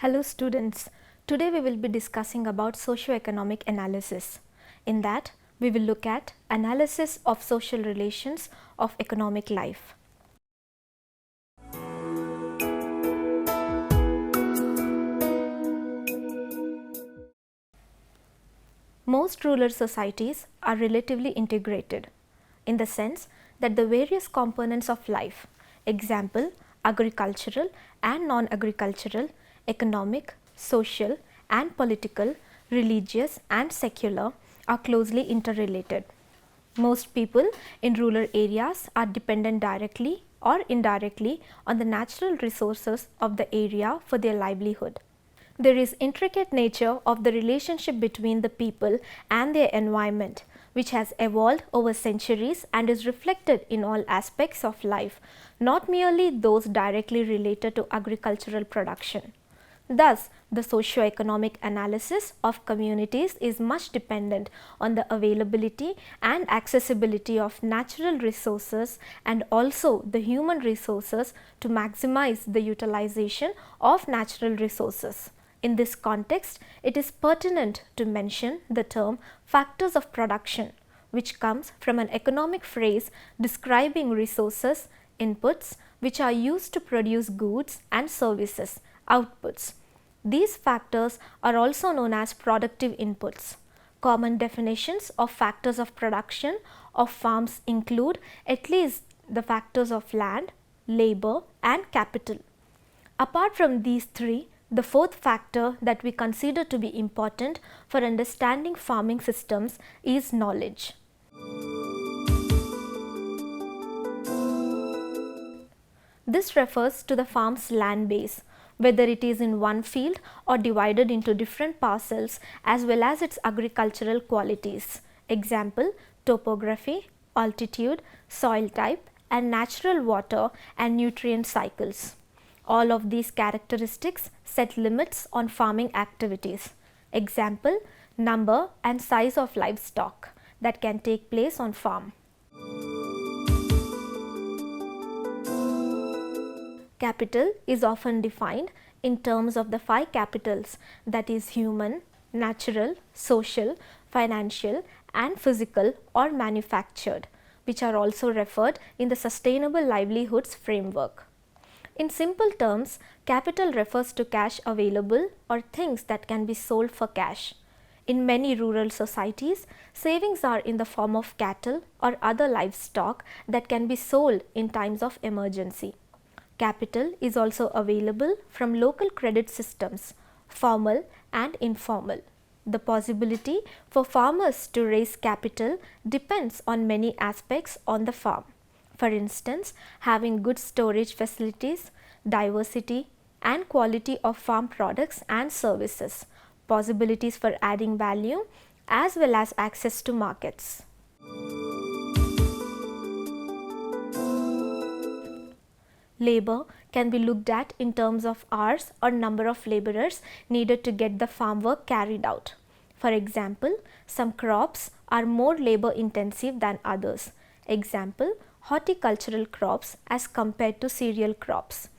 Hello students, today we will be discussing about socio-economic analysis. In that, we will look at analysis of social relations of economic life. Most rural societies are relatively integrated in the sense that the various components of life, example agricultural and non-agricultural, economic, social and political, religious and secular are closely interrelated. Most people in rural areas are dependent directly or indirectly on the natural resources of the area for their livelihood. There is intricate nature of the relationship between the people and their environment, which has evolved over centuries and is reflected in all aspects of life, not merely those directly related to agricultural production. Thus, the socio-economic analysis of communities is much dependent on the availability and accessibility of natural resources and also the human resources to maximize the utilization of natural resources. In this context, it is pertinent to mention the term factors of production, which comes from an economic phrase describing resources, inputs, which are used to produce goods and services, outputs. These factors are also known as productive inputs. Common definitions of factors of production of farms include at least the factors of land, labor, and capital. Apart from these three, the fourth factor that we consider to be important for understanding farming systems is knowledge. This refers to the farm's land base, whether it is in one field or divided into different parcels, as well as its agricultural qualities. Example, topography, altitude, soil type, and natural water and nutrient cycles. All of these characteristics set limits on farming activities. Example, number and size of livestock that can take place on farm. Capital is often defined in terms of the 5 capitals, that is human, natural, social, financial and physical or manufactured, which are also referred in the Sustainable Livelihoods framework. In simple terms, capital refers to cash available or things that can be sold for cash. In many rural societies, savings are in the form of cattle or other livestock that can be sold in times of emergency. Capital is also available from local credit systems, formal and informal. The possibility for farmers to raise capital depends on many aspects on the farm. For instance, having good storage facilities, diversity and quality of farm products and services, possibilities for adding value, as well as access to markets. Labor can be looked at in terms of hours or number of laborers needed to get the farm work carried out. For example, some crops are more labor intensive than others. Example, horticultural crops as compared to cereal crops.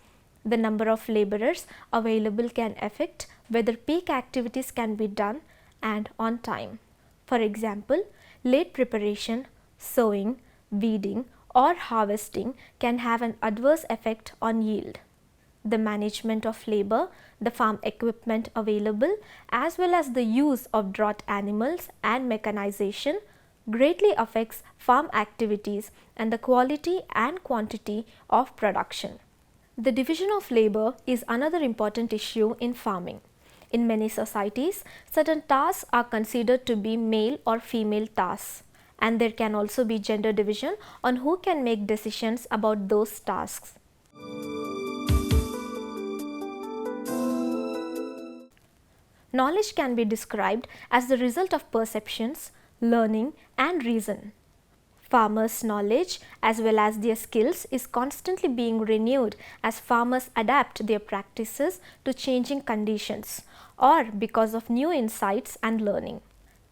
The number of laborers available can affect whether peak activities can be done and on time. For example, late preparation, sowing, weeding or harvesting can have an adverse effect on yield. The management of labor, the farm equipment available, as well as the use of draught animals and mechanization greatly affects farm activities and the quality and quantity of production. The division of labor is another important issue in farming. In many societies, certain tasks are considered to be male or female tasks, and there can also be gender division on who can make decisions about those tasks. Knowledge can be described as the result of perceptions, learning and reason. Farmers' knowledge as well as their skills is constantly being renewed as farmers adapt their practices to changing conditions or because of new insights and learning.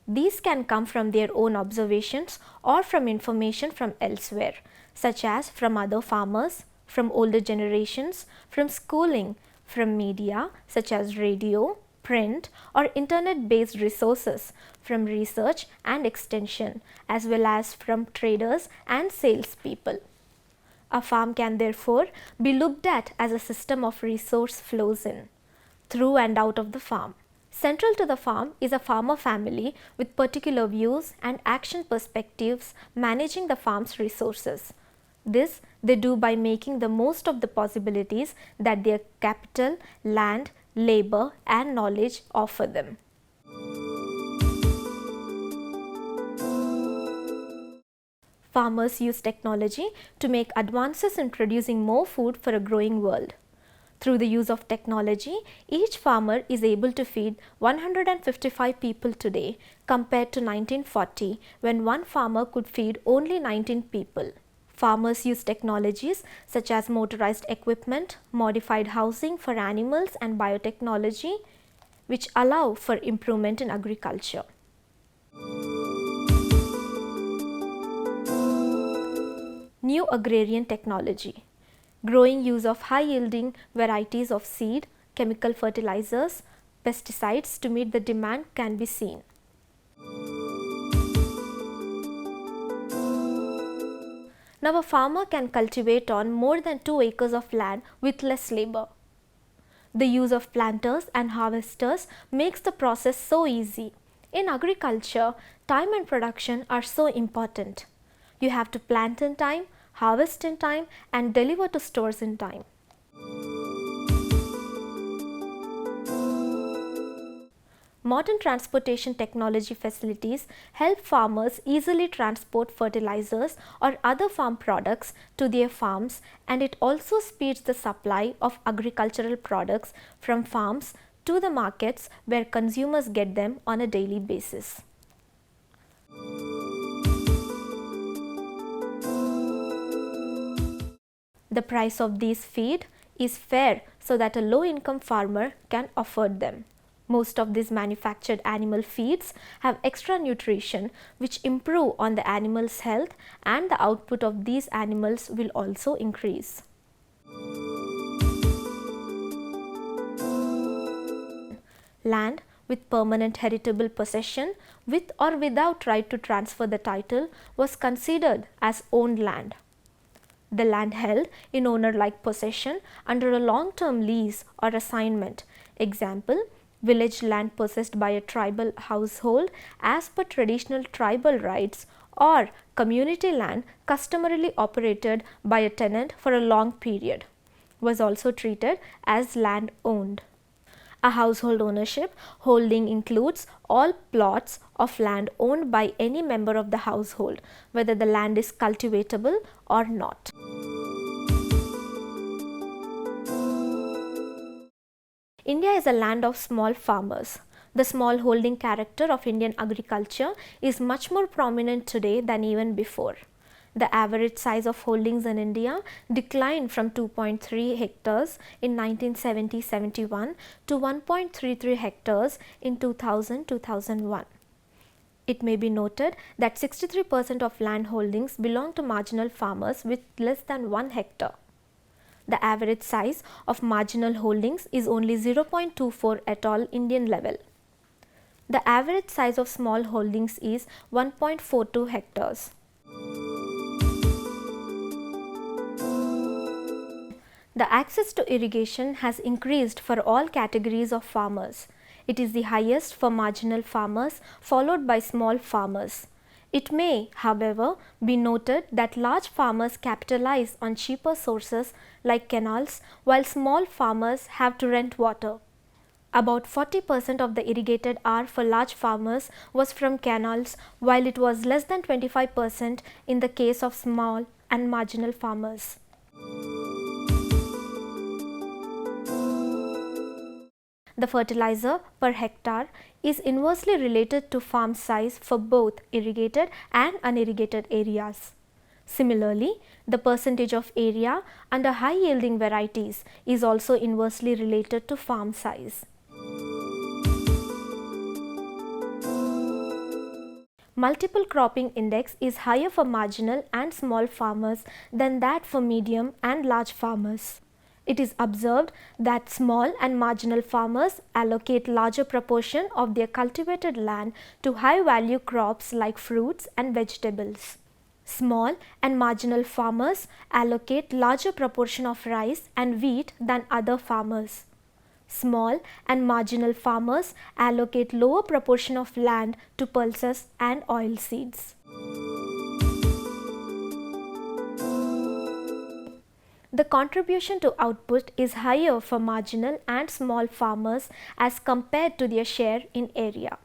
These can come from their own observations or from information from elsewhere, such as from other farmers, from older generations, from schooling, from media such as radio, print, or internet-based resources, from research and extension, as well as from traders and salespeople. A farm can therefore be looked at as a system of resource flows in, through and out of the farm. Central to the farm is a farmer family with particular views and action perspectives managing the farm's resources. This they do by making the most of the possibilities that their capital, land, labor and knowledge offer them. Farmers use technology to make advances in producing more food for a growing world. Through the use of technology, each farmer is able to feed 155 people today compared to 1940 when one farmer could feed only 19 people. Farmers use technologies such as motorized equipment, modified housing for animals and biotechnology, which allow for improvement in agriculture. New agrarian technology. Growing use of high-yielding varieties of seed, chemical fertilizers, pesticides to meet the demand can be seen. Now a farmer can cultivate on more than 2 acres of land with less labor. The use of planters and harvesters makes the process so easy. In agriculture, time and production are so important. You have to plant in time, harvest in time and deliver to stores in time. Modern transportation technology facilities help farmers easily transport fertilizers or other farm products to their farms, and it also speeds the supply of agricultural products from farms to the markets where consumers get them on a daily basis. The price of these feed is fair so that a low-income farmer can afford them. Most of these manufactured animal feeds have extra nutrition which improve on the animal's health, and the output of these animals will also increase. Land with permanent heritable possession with or without right to transfer the title was considered as owned land. The land held in owner-like possession under a long-term lease or assignment. Example, village land possessed by a tribal household as per traditional tribal rights, or community land customarily operated by a tenant for a long period, was also treated as land owned. A household ownership holding includes all plots of land owned by any member of the household, whether the land is cultivatable or not. India is a land of small farmers. The small holding character of Indian agriculture is much more prominent today than even before. The average size of holdings in India declined from 2.3 hectares in 1970-71 to 1.33 hectares in 2000-2001. It may be noted that 63% of land holdings belong to marginal farmers with less than 1 hectare. The average size of marginal holdings is only 0.24 at all Indian level. The average size of small holdings is 1.42 hectares. The access to irrigation has increased for all categories of farmers. It is the highest for marginal farmers, followed by small farmers. It may, however, be noted that large farmers capitalize on cheaper sources like canals, while small farmers have to rent water. About 40% of the irrigated hour for large farmers was from canals, while it was less than 25% in the case of small and marginal farmers. The fertilizer per hectare is inversely related to farm size for both irrigated and unirrigated areas. Similarly, the percentage of area under high yielding varieties is also inversely related to farm size. Multiple cropping index is higher for marginal and small farmers than that for medium and large farmers. It is observed that small and marginal farmers allocate larger proportion of their cultivated land to high value crops like fruits and vegetables. Small and marginal farmers allocate larger proportion of rice and wheat than other farmers. Small and marginal farmers allocate lower proportion of land to pulses and oilseeds. The contribution to output is higher for marginal and small farmers as compared to their share in area.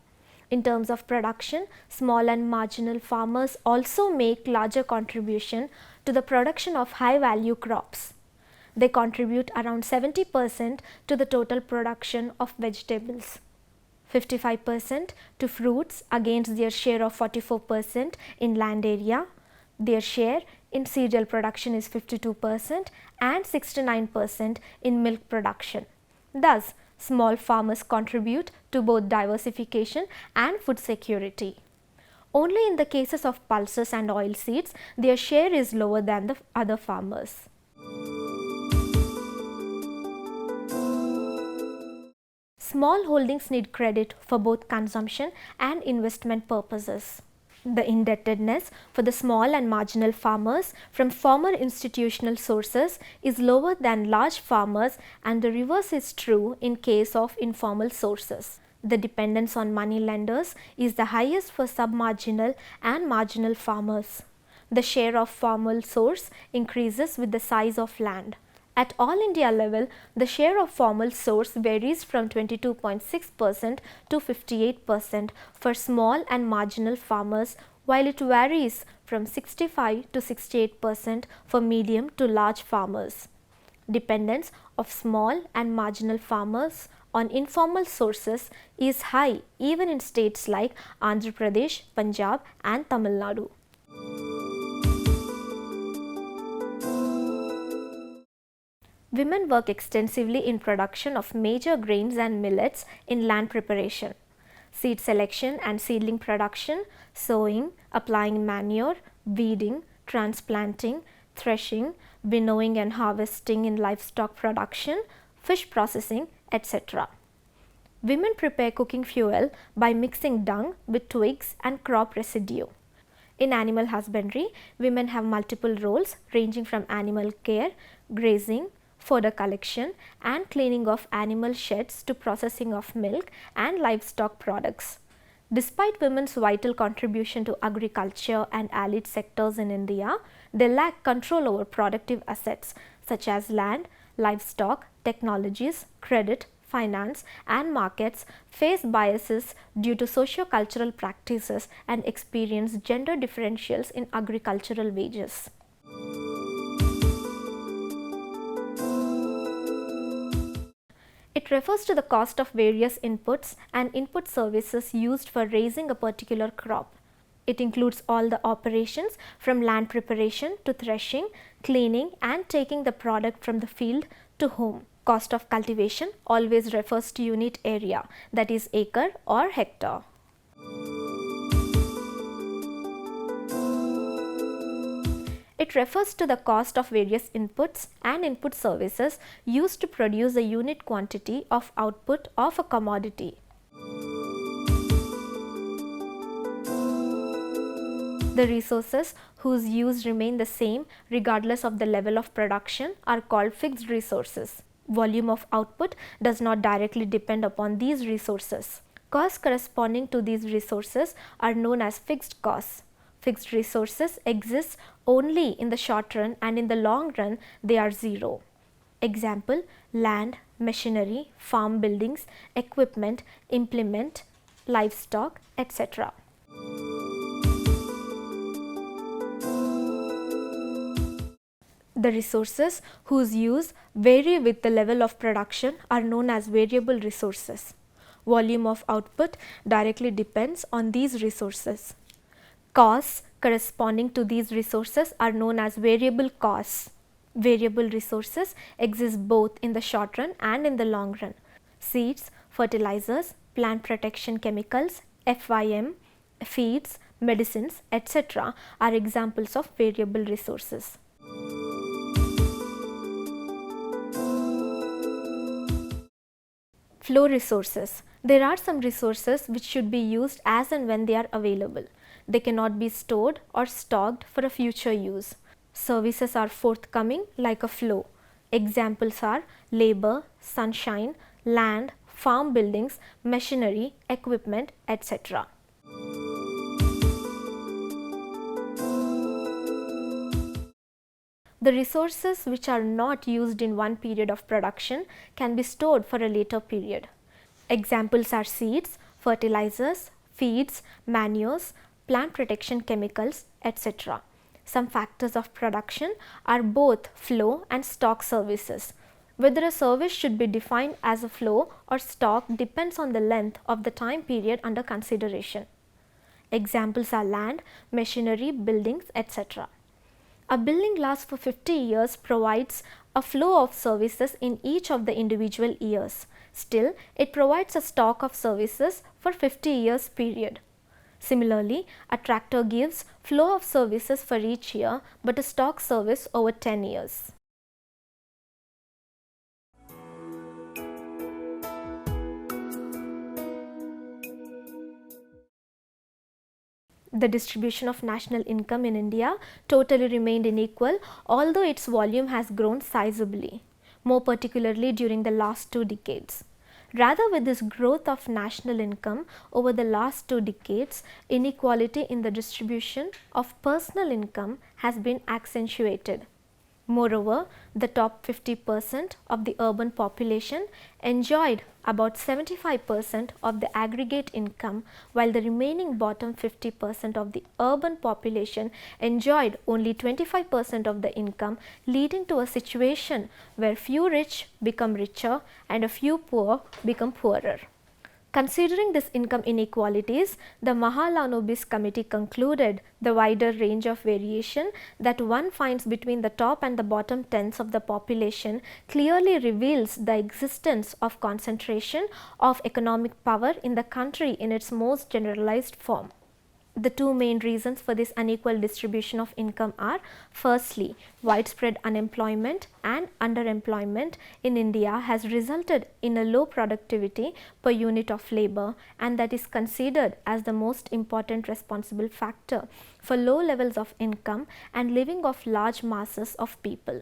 In terms of production, small and marginal farmers also make larger contribution to the production of high value crops. They contribute around 70% to the total production of vegetables, 55% to fruits against their share of 44% in land area. Their share in cereal production is 52% and 69% in milk production. Thus, small farmers contribute to both diversification and food security. Only in the cases of pulses and oilseeds, their share is lower than the other farmers. Small holdings need credit for both consumption and investment purposes. The indebtedness for the small and marginal farmers from former institutional sources is lower than large farmers, and the reverse is true in case of informal sources. The dependence on money lenders is the highest for submarginal and marginal farmers. The share of formal source increases with the size of land. At all India level, the share of formal source varies from 22.6% to 58% for small and marginal farmers, while it varies from 65 to 68% for medium to large farmers. Dependence of small and marginal farmers on informal sources is high even in states like Andhra Pradesh, Punjab and Tamil Nadu. Women work extensively in production of major grains and millets in land preparation, seed selection and seedling production, sowing, applying manure, weeding, transplanting, threshing, winnowing and harvesting in livestock production, fish processing, etc. Women prepare cooking fuel by mixing dung with twigs and crop residue. In animal husbandry, women have multiple roles ranging from animal care, grazing, fodder collection and cleaning of animal sheds to processing of milk and livestock products. Despite women's vital contribution to agriculture and allied sectors in India, they lack control over productive assets such as land, livestock, technologies, credit, finance and markets, face biases due to socio-cultural practices and experience gender differentials in agricultural wages. It refers to the cost of various inputs and input services used for raising a particular crop. It includes all the operations from land preparation to threshing, cleaning and taking the product from the field to home. Cost of cultivation always refers to unit area, that is acre or hectare. It refers to the cost of various inputs and input services used to produce a unit quantity of output of a commodity. The resources whose use remain the same regardless of the level of production are called fixed resources. Volume of output does not directly depend upon these resources. Costs corresponding to these resources are known as fixed costs. Fixed resources exist only in the short run, and in the long run they are zero. Example: land, machinery, farm buildings, equipment, implement, livestock, etc. The resources whose use vary with the level of production are known as variable resources. Volume of output directly depends on these resources. Costs corresponding to these resources are known as variable costs. Variable resources exist both in the short run and in the long run. Seeds, fertilizers, plant protection chemicals, FYM, feeds, medicines, etc. are examples of variable resources. Flow resources. There are some resources which should be used as and when they are available. They cannot be stored or stocked for a future use. Services are forthcoming like a flow. Examples are labor, sunshine, land, farm buildings, machinery, equipment, etc. The resources which are not used in one period of production can be stored for a later period. Examples are seeds, fertilizers, feeds, manures, plant protection chemicals, etc. Some factors of production are both flow and stock services. Whether a service should be defined as a flow or stock depends on the length of the time period under consideration. Examples are land, machinery, buildings, etc. A building lasts for 50 years provides a flow of services in each of the individual years. Still, it provides a stock of services for 50 years period. Similarly, a tractor gives flow of services for each year but a stock service over 10 years. The distribution of national income in India totally remained unequal, although its volume has grown sizably, more particularly during the last 2 decades. Rather, with this growth of national income over the last 2 decades, inequality in the distribution of personal income has been accentuated. Moreover, the top 50% of the urban population enjoyed about 75% of the aggregate income, while the remaining bottom 50% of the urban population enjoyed only 25% of the income, leading to a situation where few rich become richer and a few poor become poorer. Considering this income inequalities, the Mahalanobis Committee concluded the wider range of variation that one finds between the top and the bottom tenths of the population clearly reveals the existence of concentration of economic power in the country in its most generalized form. The 2 main reasons for this unequal distribution of income are, firstly, widespread unemployment and underemployment in India has resulted in a low productivity per unit of labor, and that is considered as the most important responsible factor for low levels of income and living of large masses of people.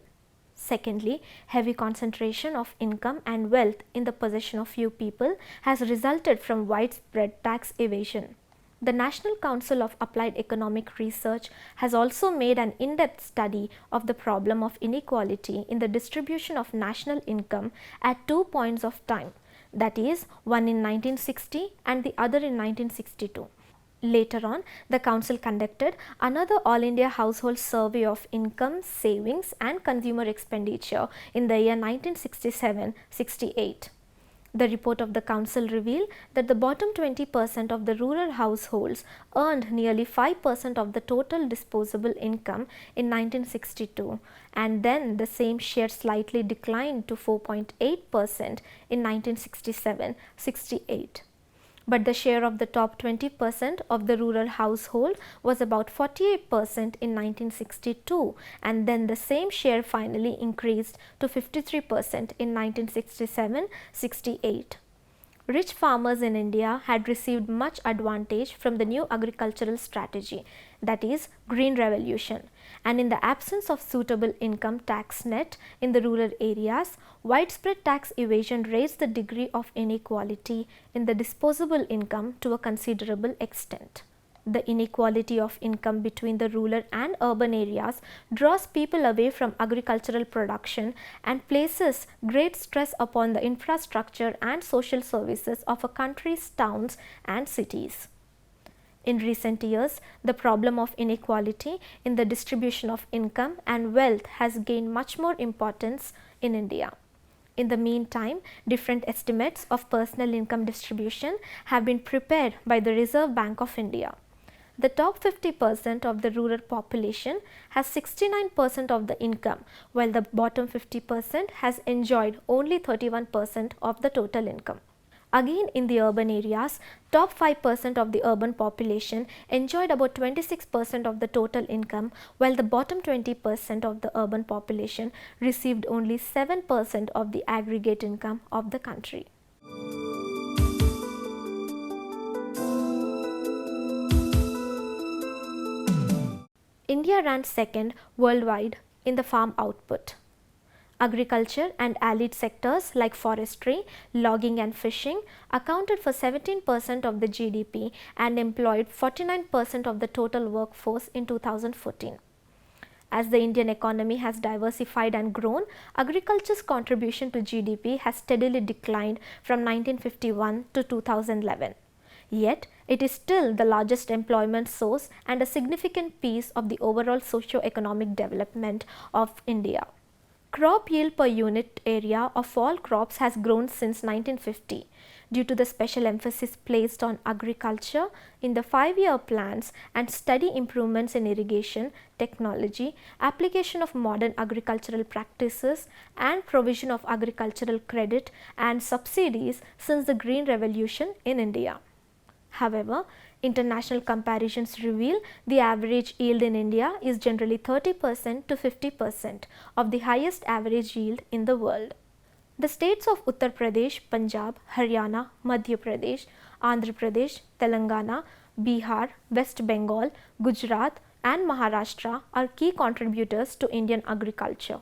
Secondly, heavy concentration of income and wealth in the possession of few people has resulted from widespread tax evasion. The National Council of Applied Economic Research has also made an in-depth study of the problem of inequality in the distribution of national income at 2 points of time, that is, one in 1960 and the other in 1962. Later on, the Council conducted another All India Household Survey of Income, Savings and Consumer Expenditure in the year 1967-68. The report of the Council revealed that the bottom 20% of the rural households earned nearly 5% of the total disposable income in 1962, and then the same share slightly declined to 4.8% in 1967-68. But the share of the top 20% of the rural household was about 48% in 1962, and then the same share finally increased to 53% in 1967-68. Rich farmers in India had received much advantage from the new agricultural strategy, that is, Green Revolution, and in the absence of suitable income tax net in the rural areas, widespread tax evasion raised the degree of inequality in the disposable income to a considerable extent. The inequality of income between the rural and urban areas draws people away from agricultural production and places great stress upon the infrastructure and social services of a country's towns and cities. In recent years, the problem of inequality in the distribution of income and wealth has gained much more importance in India. In the meantime, different estimates of personal income distribution have been prepared by the Reserve Bank of India. The top 50% of the rural population has 69% of the income, while the bottom 50% has enjoyed only 31% of the total income. Again, in the urban areas, top 5% of the urban population enjoyed about 26% of the total income, while the bottom 20% of the urban population received only 7% of the aggregate income of the country. India ranked second worldwide in the farm output. Agriculture and allied sectors like forestry, logging and fishing accounted for 17% of the GDP and employed 49% of the total workforce in 2014. As the Indian economy has diversified and grown, agriculture's contribution to GDP has steadily declined from 1951 to 2011. Yet, it is still the largest employment source and a significant piece of the overall socio-economic development of India. Crop yield per unit area of all crops has grown since 1950 due to the special emphasis placed on agriculture in the 5-year plans and steady improvements in irrigation, technology, application of modern agricultural practices and provision of agricultural credit and subsidies since the Green Revolution in India. However, international comparisons reveal the average yield in India is generally 30% to 50% of the highest average yield in the world. The states of Uttar Pradesh, Punjab, Haryana, Madhya Pradesh, Andhra Pradesh, Telangana, Bihar, West Bengal, Gujarat and Maharashtra are key contributors to Indian agriculture.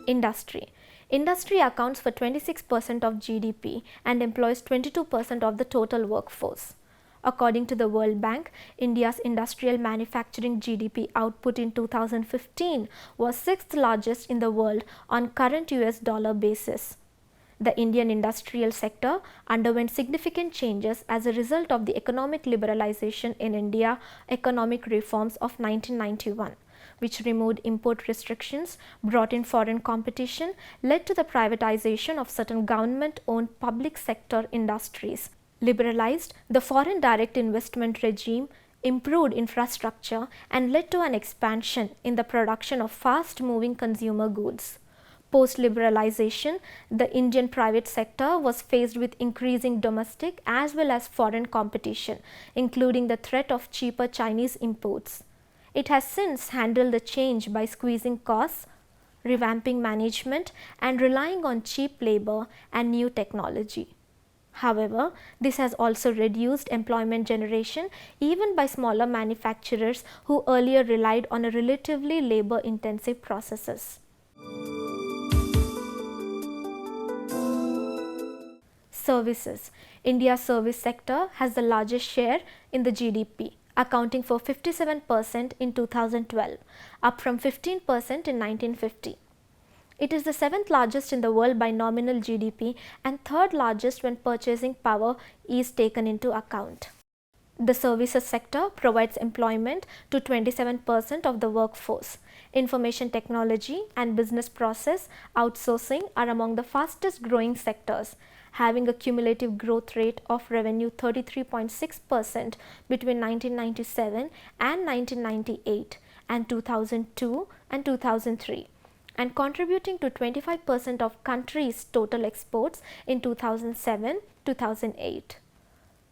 Industry. Industry accounts for 26% of GDP and employs 22% of the total workforce. According to the World Bank, India's industrial manufacturing GDP output in 2015 was 6th largest in the world on current US dollar basis. The Indian industrial sector underwent significant changes as a result of the economic liberalization in India economic reforms of 1991. Which removed import restrictions, brought in foreign competition, led to the privatization of certain government-owned public sector industries, liberalized the foreign direct investment regime, improved infrastructure, and led to an expansion in the production of fast-moving consumer goods. Post-liberalization, the Indian private sector was faced with increasing domestic as well as foreign competition, including the threat of cheaper Chinese imports. It has since handled the change by squeezing costs, revamping management, and relying on cheap labor and new technology. However, this has also reduced employment generation even by smaller manufacturers who earlier relied on a relatively labor-intensive processes. Services. India's service sector has the largest share in the GDP, accounting for 57% in 2012, up from 15% in 1950. It is the 7th largest in the world by nominal GDP and 3rd largest when purchasing power is taken into account. The services sector provides employment to 27% of the workforce. Information technology and business process outsourcing are among the fastest growing sectors, having a cumulative growth rate of revenue 33.6% between 1997 and 1998 and 2002 and 2003, and contributing to 25% of country's total exports in 2007-2008.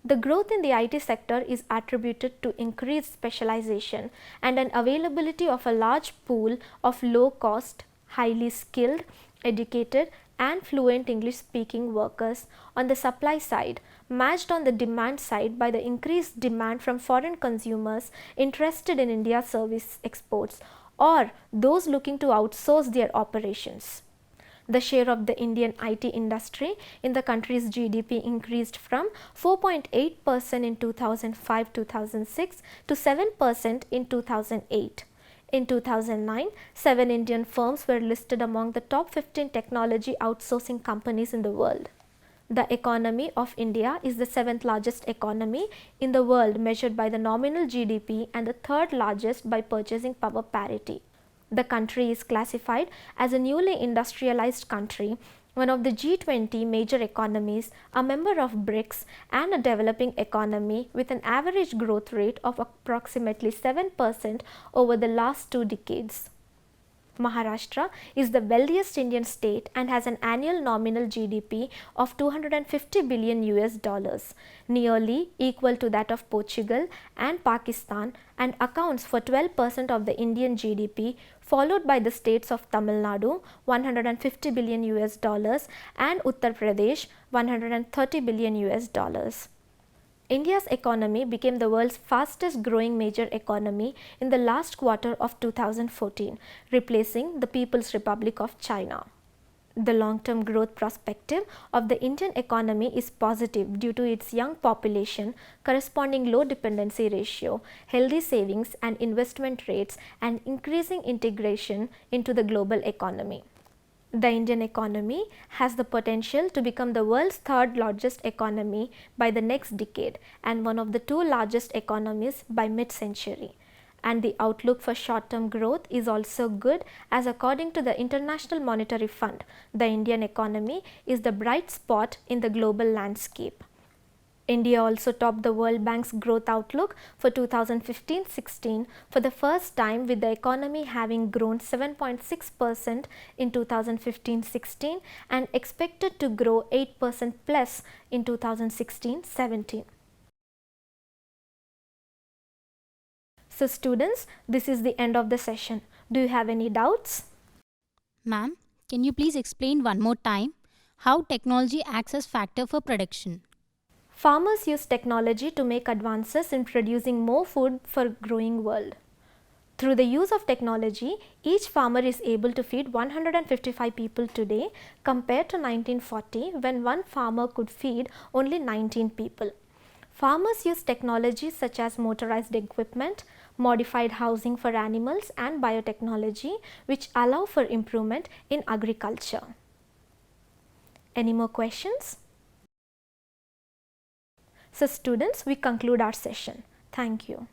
The growth in the IT sector is attributed to increased specialization and an availability of a large pool of low-cost, highly skilled, educated and fluent English-speaking workers on the supply side, matched on the demand side by the increased demand from foreign consumers interested in India's service exports or those looking to outsource their operations. The share of the Indian IT industry in the country's GDP increased from 4.8% in 2005-2006 to 7% in 2008. In 2009, 7 Indian firms were listed among the top 15 technology outsourcing companies in the world. The economy of India is the 7th largest economy in the world measured by the nominal GDP and the 3rd largest by purchasing power parity. The country is classified as a newly industrialized country, one of the G20 major economies, a member of BRICS and a developing economy with an average growth rate of approximately 7% over the last 2 decades. Maharashtra is the wealthiest Indian state and has an annual nominal GDP of 250 billion US dollars, nearly equal to that of Portugal and Pakistan, and accounts for 12% of the Indian GDP, followed by the states of Tamil Nadu 150 billion US dollars and Uttar Pradesh 130 billion US dollars. India's economy became the world's fastest growing major economy in the last quarter of 2014, replacing the People's Republic of China. The long-term growth perspective of the Indian economy is positive due to its young population, corresponding low dependency ratio, healthy savings and investment rates, and increasing integration into the global economy. The Indian economy has the potential to become the world's third largest economy by the next decade and one of the two largest economies by mid-century. And the outlook for short-term growth is also good, as according to the International Monetary Fund, the Indian economy is the bright spot in the global landscape. India also topped the World Bank's growth outlook for 2015-16 for the first time, with the economy having grown 7.6% in 2015-16 and expected to grow 8% plus in 2016-17. So students, this is the end of the session. Do you have any doubts? Ma'am, can you please explain one more time how technology acts as factor for production? Farmers use technology to make advances in producing more food for growing world. Through the use of technology, each farmer is able to feed 155 people today compared to 1940, when one farmer could feed only 19 people. Farmers use technologies such as motorized equipment, modified housing for animals and biotechnology, which allow for improvement in agriculture. Any more questions? So students, we conclude our session. Thank you.